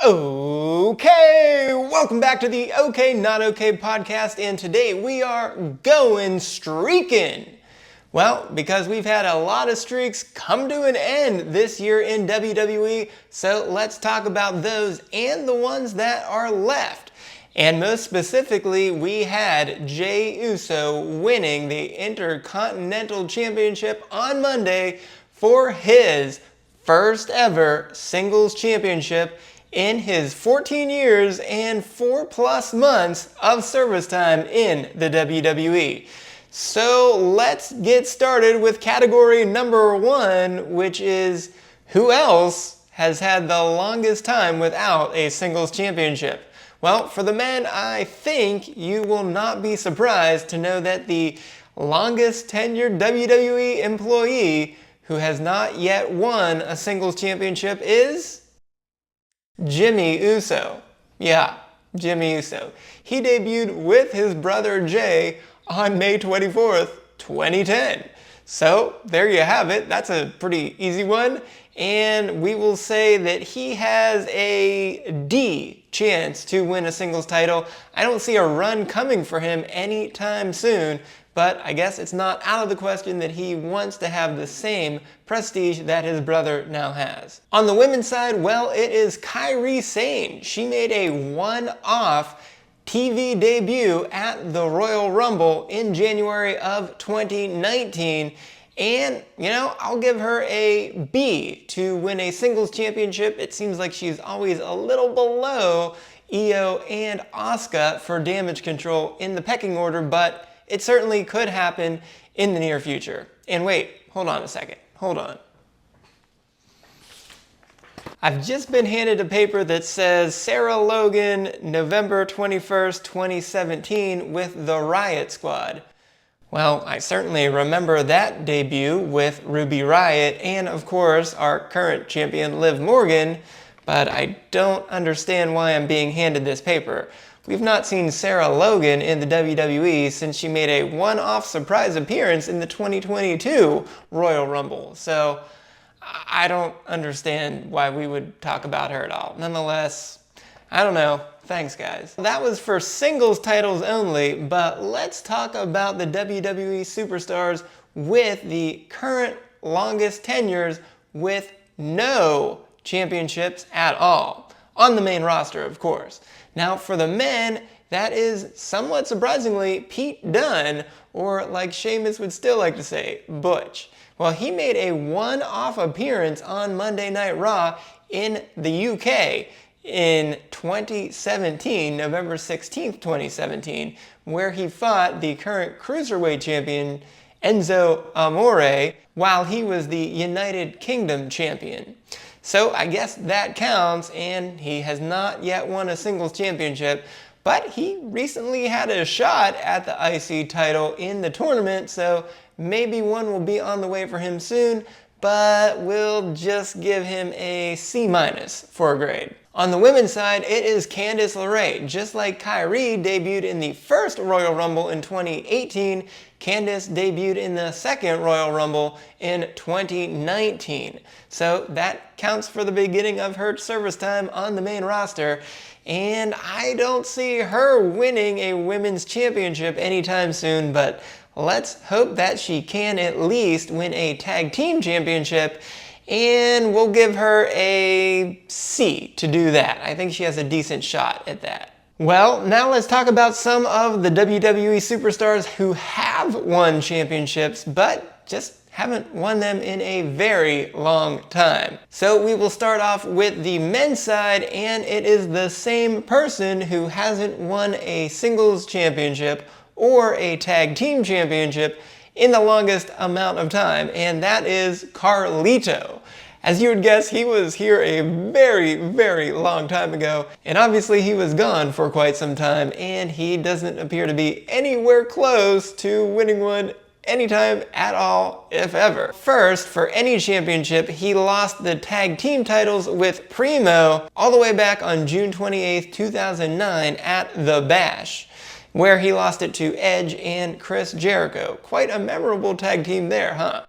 Okay, welcome back to the Okay Not Okay podcast, and today we are going streaking. Well, because we've had a lot of streaks come to an end this year in WWE, so let's talk about those and the ones that are left. And most specifically, we had Jey Uso winning the Intercontinental Championship on Monday for his first ever singles championship in his 14 years and 4+ months of service time in the WWE. So let's get started with category number 1, which is who else has had the longest time without a singles championship? Well, for the men, I think you will not be surprised to know that the longest tenured WWE employee who has not yet won a singles championship is Jimmy Uso. Yeah, Jimmy Uso. He debuted with his brother Jey on May 24th, 2010. So there you have it. That's a pretty easy one. And we will say that he has a D chance to win a singles title. I don't see a run coming for him anytime soon, but I guess it's not out of the question that he wants to have the same prestige that his brother now has. On the women's side, well, it is Kairi Sane. She made a one-off TV debut at the Royal Rumble in January of 2019. And, I'll give her a B to win a singles championship. It seems like she's always a little below Io and Asuka for damage control in the pecking order, but it certainly could happen in the near future. And wait, hold on a second. Hold on. I've just been handed a paper that says Sarah Logan, November 21st, 2017 with the Riot Squad. Well, I certainly remember that debut with Ruby Riott and, of course, our current champion Liv Morgan, but I don't understand why I'm being handed this paper. We've not seen Sarah Logan in the WWE since she made a one-off surprise appearance in the 2022 Royal Rumble, so I don't understand why we would talk about her at all. Nonetheless, I don't know. Thanks, guys. That was for singles titles only, but let's talk about the WWE Superstars with the current longest tenures with no championships at all. On the main roster, of course. Now, for the men, that is somewhat surprisingly Pete Dunne, or like Sheamus would still like to say, Butch. Well, he made a one-off appearance on Monday Night Raw in the UK in 2017, November 16th, 2017, where he fought the current Cruiserweight champion Enzo Amore while he was the United Kingdom champion. So I guess that counts, and he has not yet won a singles championship, but he recently had a shot at the IC title in the tournament, so maybe one will be on the way for him soon, but we'll just give him a C- for a grade. On the women's side, it is Candice LeRae. Just like Kairi debuted in the first Royal Rumble in 2018, Candice debuted in the second Royal Rumble in 2019. So that counts for the beginning of her service time on the main roster. And I don't see her winning a women's championship anytime soon, but let's hope that she can at least win a tag team championship, and we'll give her a C to do that. I think she has a decent shot at that. Well, now let's talk about some of the WWE superstars who have won championships, but just haven't won them in a very long time. So we will start off with the men's side, and it is the same person who hasn't won a singles championship or a tag team championship in the longest amount of time, and that is Carlito. As you would guess, he was here a very, very long time ago, and obviously he was gone for quite some time, and he doesn't appear to be anywhere close to winning one anytime at all, if ever. First, for any championship, he lost the tag team titles with Primo all the way back on June 28th, 2009 at The Bash, where he lost it to Edge and Chris Jericho. Quite a memorable tag team there, huh?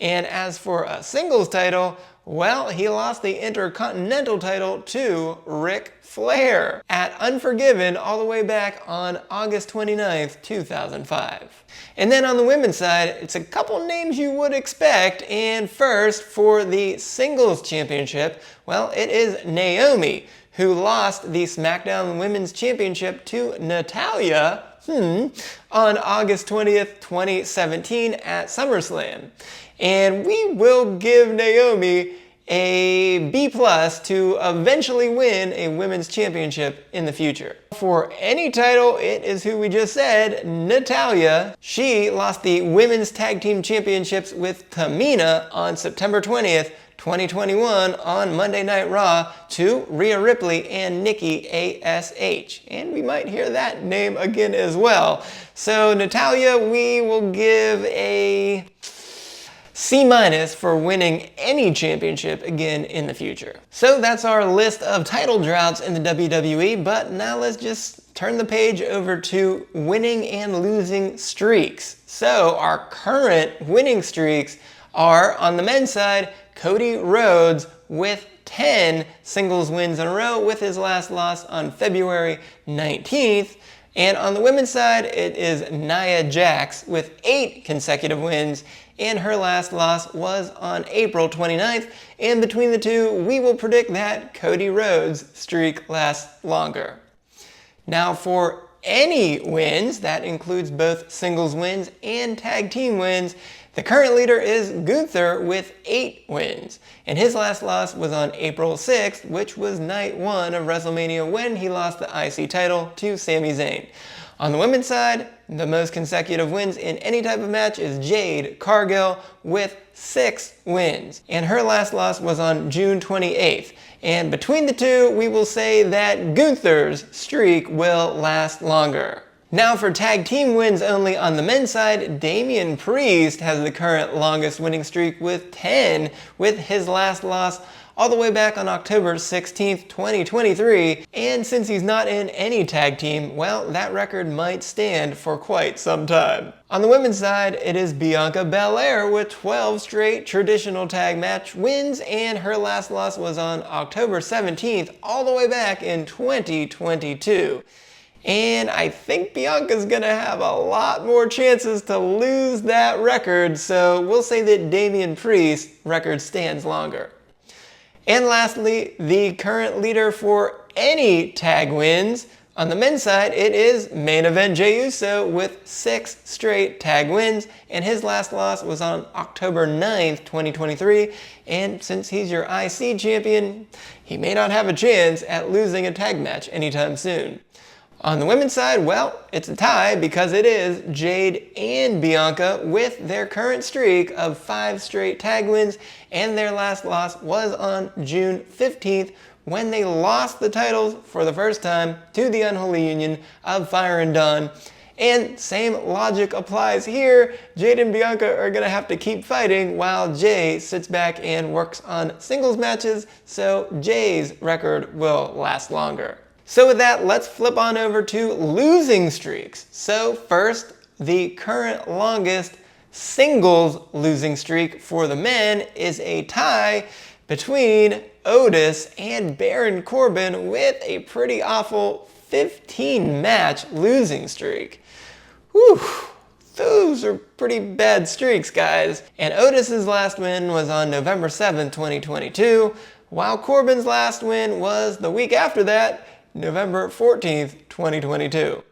And as for a singles title, Well, he lost the Intercontinental title to Ric Flair at Unforgiven all the way back on August 29th, 2005. And then on the women's side, it's a couple names you would expect. And first, for the singles championship, well, it is Naomi, who lost the SmackDown Women's Championship to Natalya on August 20th, 2017 at SummerSlam. And we will give Naomi a B+ to eventually win a women's championship in the future. For any title, it is who we just said, Natalya. She lost the Women's Tag Team Championships with Tamina on September 20th, 2021 on Monday Night Raw to Rhea Ripley and Nikki ASH. And we might hear that name again as well. So Natalya, we will give a C- for winning any championship again in the future. So that's our list of title droughts in the WWE, but now let's just turn the page over to winning and losing streaks. So our current winning streaks are, on the men's side, Cody Rhodes with 10 singles wins in a row with his last loss on February 19th. And on the women's side, it is Nia Jax with 8 consecutive wins, and her last loss was on April 29th. And between the two, we will predict that Cody Rhodes' streak lasts longer. Now for any wins, that includes both singles wins and tag team wins, the current leader is Gunther with 8 wins, and his last loss was on April 6th, which was night 1 of WrestleMania when he lost the IC title to Sami Zayn. On the women's side, the most consecutive wins in any type of match is Jade Cargill with 6 wins, and her last loss was on June 28th. And between the two, we will say that Gunther's streak will last longer. Now for tag team wins only on the men's side, Damian Priest has the current longest winning streak with 10, with his last loss all the way back on October 16th, 2023. And since he's not in any tag team, well, that record might stand for quite some time. On the women's side, it is Bianca Belair with 12 straight traditional tag match wins, and her last loss was on October 17th, all the way back in 2022. And I think Bianca's gonna have a lot more chances to lose that record, so we'll say that Damian Priest's record stands longer. And lastly, the current leader for any tag wins, on the men's side, it is Main Event Jey Uso with 6 straight tag wins, and his last loss was on October 9th, 2023, and since he's your IC champion, he may not have a chance at losing a tag match anytime soon. On the women's side, well, it's a tie because it is Jade and Bianca with their current streak of 5 straight tag wins, and their last loss was on June 15th when they lost the titles for the first time to the unholy union of Fire and Dawn. And same logic applies here. Jade and Bianca are gonna have to keep fighting while Jay sits back and works on singles matches, so Jay's record will last longer. So with that, let's flip on over to losing streaks. So first, the current longest singles losing streak for the men is a tie between Otis and Baron Corbin with a pretty awful 15-match losing streak. Whew, those are pretty bad streaks, guys. And Otis's last win was on November 7th, 2022, while Corbin's last win was the week after that, November 14th, 2022.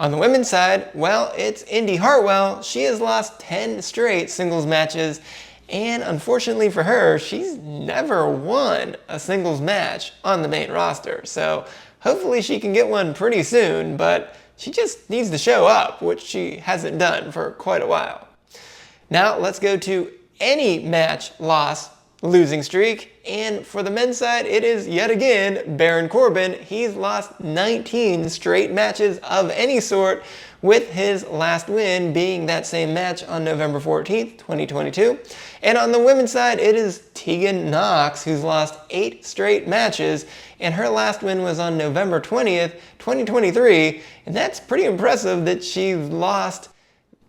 On the women's side, well, it's Indy Hartwell. She has lost 10 straight singles matches, and unfortunately for her, she's never won a singles match on the main roster. So hopefully she can get one pretty soon, but she just needs to show up, which she hasn't done for quite a while. Now let's go to any match loss losing streak, and for the men's side, it is yet again Baron Corbin. He's lost 19 straight matches of any sort, with his last win being that same match on November 14th, 2022. And on the women's side, it is Tegan Nox, who's lost 8 straight matches, and her last win was on November 20th, 2023, and that's pretty impressive that she's lost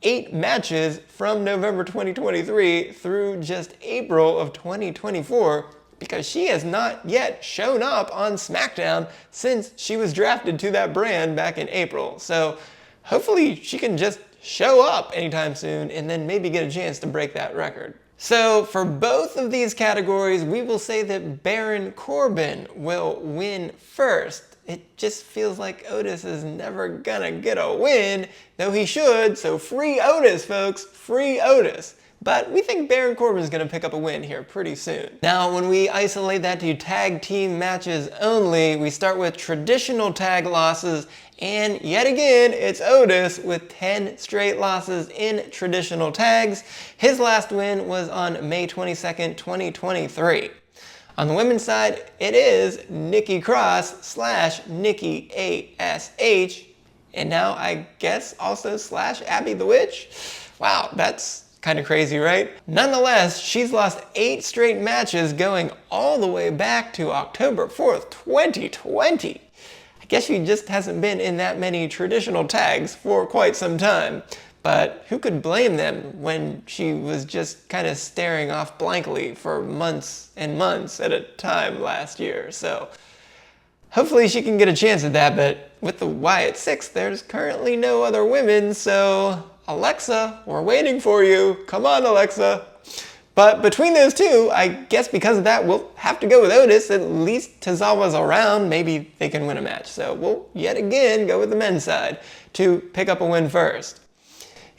8 matches from November 2023 through just April of 2024, because she has not yet shown up on SmackDown since she was drafted to that brand back in April. So hopefully she can just show up anytime soon and then maybe get a chance to break that record. So for both of these categories, we will say that Baron Corbin will win first. It just feels like Otis is never gonna get a win, though he should, so free Otis, folks, free Otis. But we think Baron Corbin is going to pick up a win here pretty soon. Now, when we isolate that to tag team matches only, we start with traditional tag losses, and yet again, it's Otis with 10 straight losses in traditional tags. His last win was on May 22nd, 2023. On the women's side, it is Nikki Cross / Nikki ASH, and now I guess also / Abby the Witch. Wow, that's kind of crazy, right? Nonetheless, she's lost 8 straight matches going all the way back to October 4th, 2020. I guess she just hasn't been in that many traditional tags for quite some time. But who could blame them when she was just kind of staring off blankly for months and months at a time last year? So hopefully she can get a chance at that, but with the Wyatt 6, there's currently no other women, so Alexa, we're waiting for you. Come on, Alexa. But between those two, I guess because of that, we'll have to go with Otis. At least Tozawa's around. Maybe they can win a match. So we'll yet again go with the men's side to pick up a win first.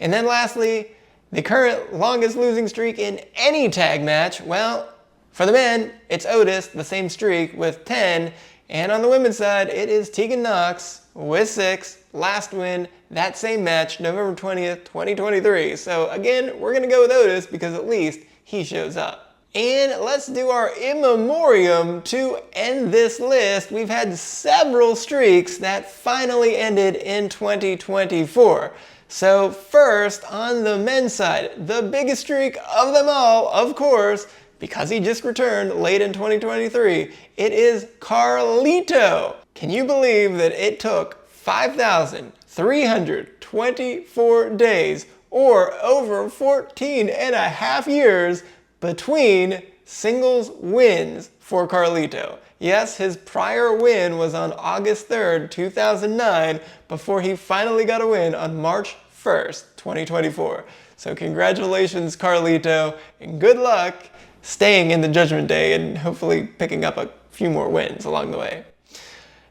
And then lastly, the current longest losing streak in any tag match. Well, for the men, it's Otis, the same streak with 10. And on the women's side, it is Tegan Nox with 6. Last win, that same match, November 20th, 2023. So again, we're going to go with Otis because at least he shows up. And let's do our In Memoriam to end this list. We've had several streaks that finally ended in 2024. So first, on the men's side, the biggest streak of them all, of course, because he just returned late in 2023, it is Carlito. Can you believe that it took 5,324 days, or over 14 and a half years, between singles wins for Carlito? Yes, his prior win was on August 3rd, 2009, before he finally got a win on March 1st, 2024. So congratulations, Carlito, and good luck staying in the Judgment Day and hopefully picking up a few more wins along the way.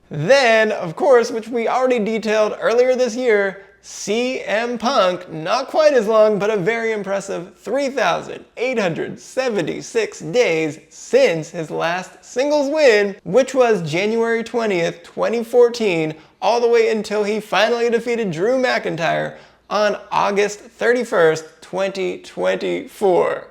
Then, of course, which we already detailed earlier this year, CM Punk, not quite as long, but a very impressive 3,876 days since his last singles win, which was January 20th, 2014, all the way until he finally defeated Drew McIntyre on August 31st, 2024.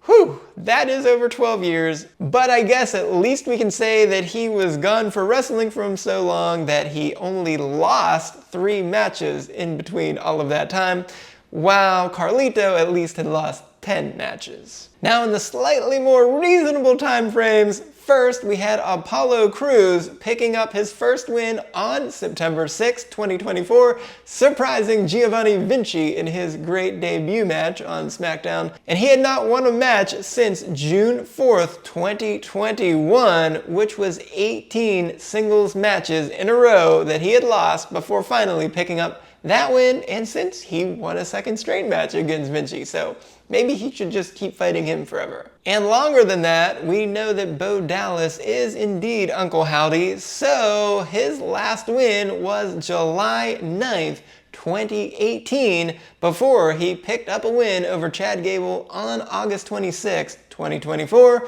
Whew, that is over 12 years, but I guess at least we can say that he was gone for wrestling for so long that he only lost 3 matches in between all of that time, while Carlito at least had lost 10 matches. Now in the slightly more reasonable time frames, first we had Apollo Crews picking up his first win on September 6, 2024, surprising Giovanni Vinci in his great debut match on SmackDown. And he had not won a match since June 4th, 2021, which was 18 singles matches in a row that he had lost before finally picking up that win, and since he won a second straight match against Vinci, so maybe he should just keep fighting him forever. And longer than that, we know that Bo Dallas is indeed Uncle Howdy, so his last win was July 9th, 2018, before he picked up a win over Chad Gable on August 26th, 2024.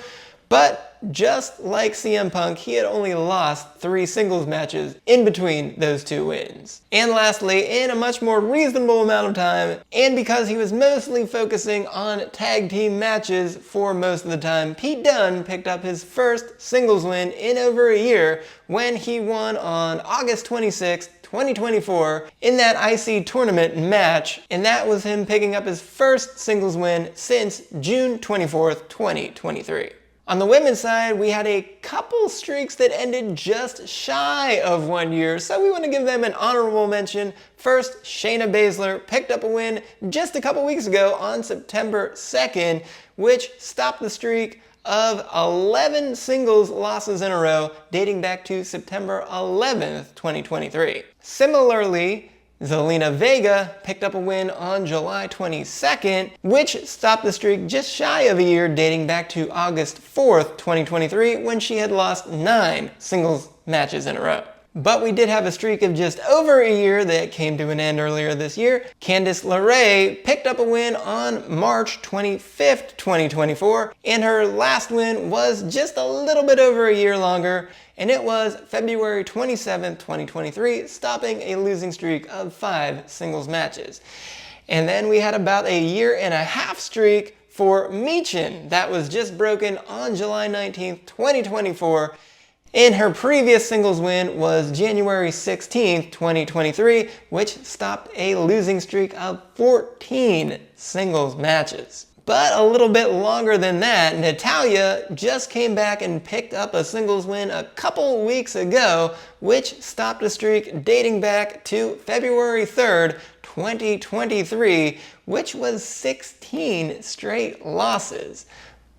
But just like CM Punk, he had only lost 3 singles matches in between those 2 wins. And lastly, in a much more reasonable amount of time, and because he was mostly focusing on tag team matches for most of the time, Pete Dunne picked up his first singles win in over a year when he won on August 26th, 2024 in that IC tournament match, and that was him picking up his first singles win since June 24th, 2023. On the women's side, we had a couple streaks that ended just shy of 1 year, so we want to give them an honorable mention. First, Shayna Baszler picked up a win just a couple weeks ago on September 2nd, which stopped the streak of 11 singles losses in a row dating back to September 11th, 2023. Similarly, Zelina Vega picked up a win on July 22nd, which stopped the streak just shy of a year dating back to August 4th, 2023, when she had lost 9 singles matches in a row. But we did have a streak of just over a year that came to an end earlier this year. Candice LeRae picked up a win on March 25th, 2024, and her last win was just a little bit over a year longer, and it was February 27th, 2023, stopping a losing streak of 5 singles matches. And then we had about a year and a half streak for Michin that was just broken on July 19th, 2024. And her previous singles win was January 16th, 2023, which stopped a losing streak of 14 singles matches. But a little bit longer than that, Natalya just came back and picked up a singles win a couple weeks ago, which stopped a streak dating back to February 3rd, 2023, which was 16 straight losses.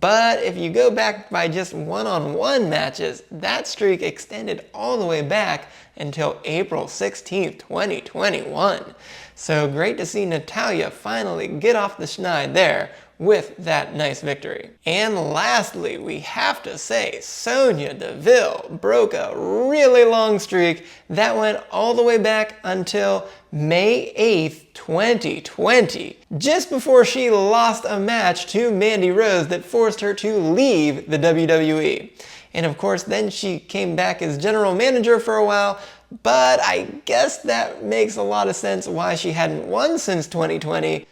But if you go back by just one-on-one matches, that streak extended all the way back until April 16th, 2021. So great to see Natalya finally get off the schneid there with that nice victory. And lastly, we have to say Sonya Deville broke a really long streak that went all the way back until May 8th, 2020, just before she lost a match to Mandy Rose that forced her to leave the WWE. And of course, then she came back as general manager for a while, but I guess that makes a lot of sense why she hadn't won since 2020.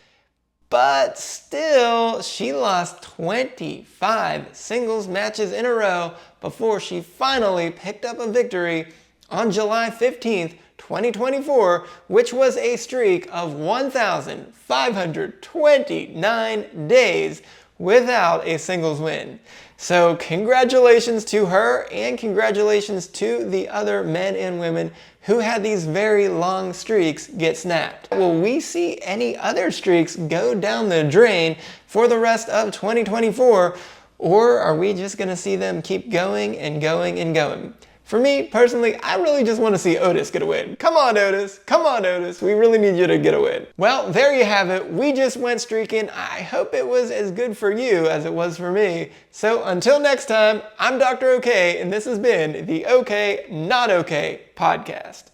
But still, she lost 25 singles matches in a row before she finally picked up a victory on July 15th, 2024, which was a streak of 1,529 days without a singles win. So congratulations to her, and congratulations to the other men and women who had these very long streaks get snapped. Will we see any other streaks go down the drain for the rest of 2024, or are we just going to see them keep going and going and going? For me, personally, I really just want to see Otis get a win. Come on, Otis. Come on, Otis. We really need you to get a win. Well, there you have it. We just went streaking. I hope it was as good for you as it was for me. So until next time, I'm Dr. O'Kay, and this has been the OK Not OK podcast.